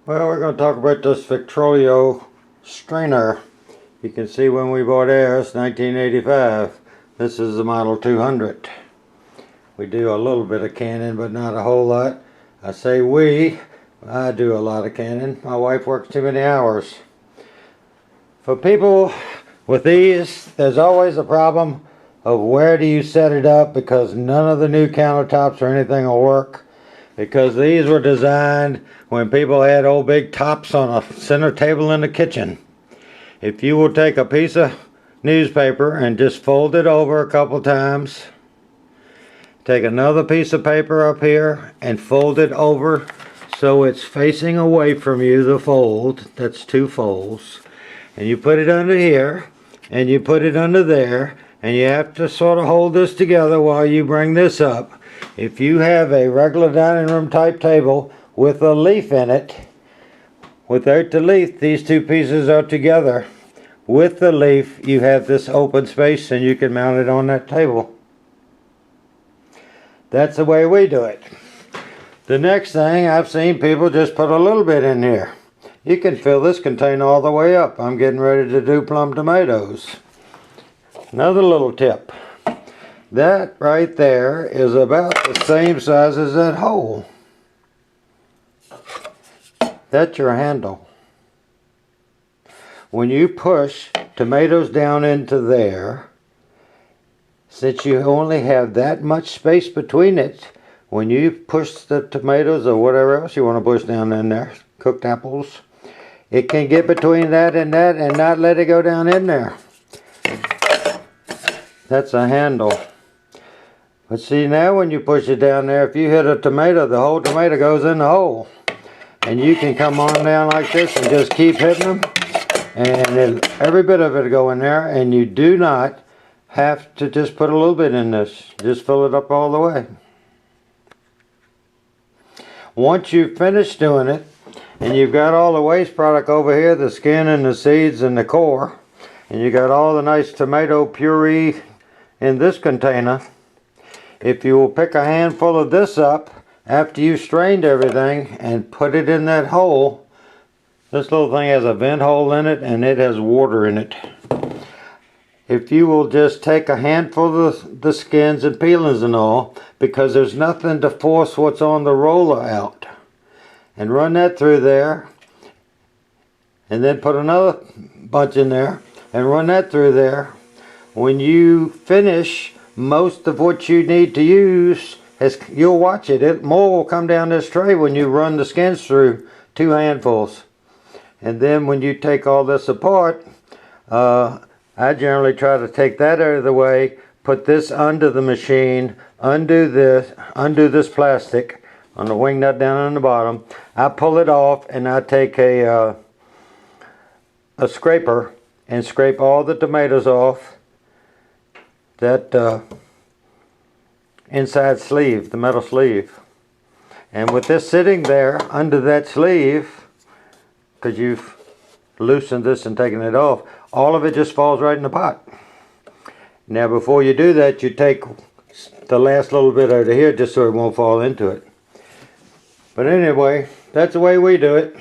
Well, we're going to talk about this Victrola strainer. You can see when we bought ours, 1985. This is the Model 200. We do a little bit of canning, but not a whole lot. I say we. I do a lot of canning. My wife works too many hours. For people with these, there's always a problem of where do you set it up, because none of the new countertops or anything will work. Because these were designed when people had old big tops on a center table in the kitchen. If you will take a piece of newspaper and just fold it over a couple times, take another piece of paper up here and fold it over so it's facing away from you, the fold, that's two folds, and you put it under here and you put it under there, and you have to sort of hold this together while you bring this up. If you have a regular dining room type table with a leaf in it, without the leaf, these two pieces are together. With the leaf, you have this open space and you can mount it on that table. That's the way we do it. The next thing, I've seen people just put a little bit in here. You can fill this container all the way up. I'm getting ready to do plum tomatoes. Another little tip. That right there is about the same size as that hole. That's your handle. When you push tomatoes down into there, since you only have that much space between it, when you push the tomatoes or whatever else you want to push down in there, cooked apples, it can get between that and not let it go down in there. That's a handle. But see, now when you push it down there, if you hit a tomato, the whole tomato goes in the hole. And you can come on down like this and just keep hitting them, and every bit of it will go in there, and you do not have to just put a little bit in this. Just fill it up all the way. Once you've finished doing it, and you've got all the waste product over here, the skin and the seeds and the core, and you got all the nice tomato puree in this container, if you will pick a handful of this up after you strained everything and put it in that hole, this little thing has a vent hole in it and it has water in it. If you will just take a handful of the skins and peelings and all, because there's nothing to force what's on the roller out, and run that through there, and then put another bunch in there and run that through there, when you finish most of what you need to use, you'll watch it. More will come down this tray when you run the skins through, 2 handfuls. And then when you take all this apart, I generally try to take that out of the way, put this under the machine, undo this plastic on the wing nut down on the bottom. I pull it off and I take a scraper and scrape all the tomatoes off that inside sleeve, the metal sleeve. And with this sitting there under that sleeve, because you've loosened this and taken it off, all of it just falls right in the pot. Now before you do that, you take the last little bit out of here just so it won't fall into it. But anyway, that's the way we do it.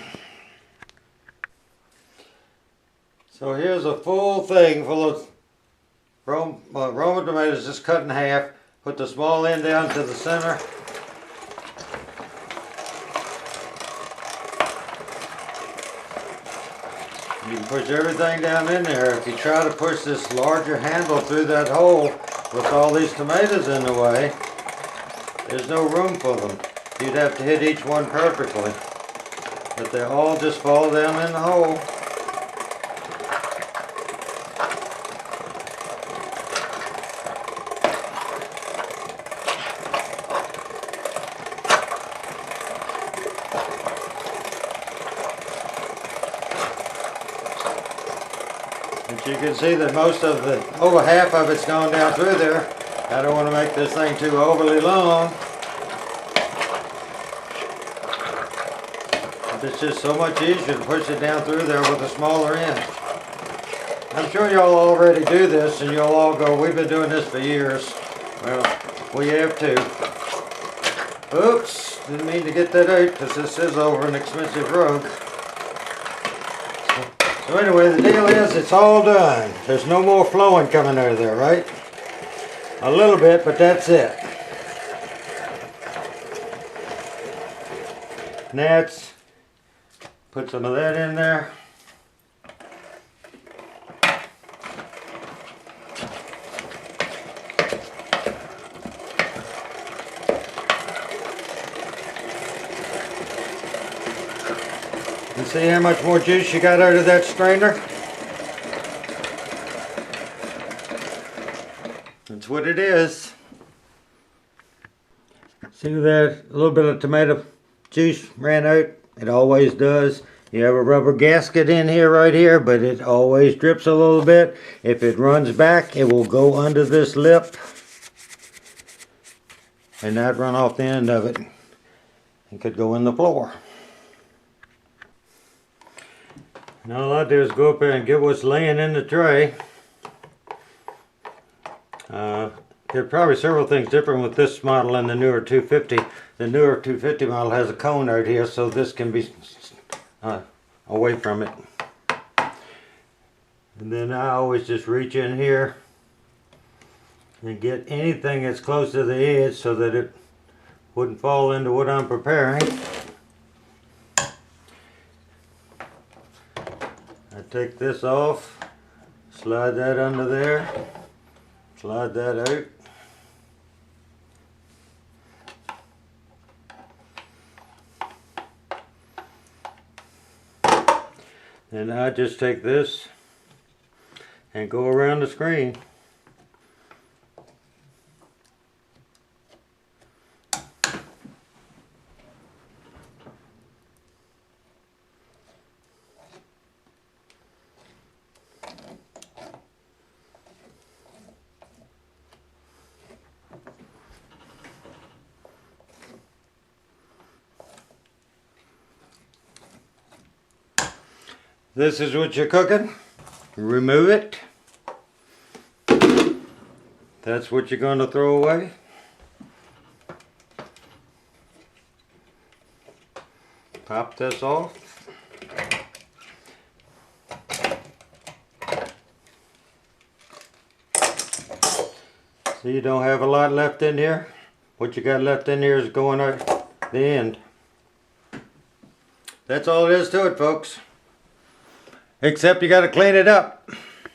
So here's a full thing full of Roma tomatoes just cut in half. Put the small end down to the center. You can push everything down in there. If you try to push this larger handle through that hole with all these tomatoes in the way, there's no room for them. You'd have to hit each one perfectly. But they all just fall down in the hole. But you can see that over half of it's gone down through there. I don't want to make this thing too overly long. But it's just so much easier to push it down through there with a smaller end. I'm sure y'all already do this and you'll all go, we've been doing this for years. Well, we have too. Oops. Didn't mean to get that out because this is over an expensive rug. So anyway, the deal is it's all done. There's no more flowing coming out of there, right? A little bit, but that's it. Nets. Put some of that in there. You see how much more juice you got out of that strainer? That's what it is. See that a little bit of tomato juice ran out? It always does. You have a rubber gasket in here right here, but it always drips a little bit. If it runs back, it will go under this lip and not run off the end of it. It could go in the floor. And all I do is go up there and get what's laying in the tray. There are probably several things different with this model and the newer 250. The newer 250 model has a cone out here, so this can be away from it. And then I always just reach in here and get anything that's close to the edge so that it wouldn't fall into what I'm preparing. I take this off, slide that under there, slide that out. Then I just take this and go around the screen. This is what you're cooking. Remove it. That's what you're going to throw away. Pop this off. See, you don't have a lot left in here. What you got left in here is going out the end. That's all there is to it, folks. Except you got to clean it up.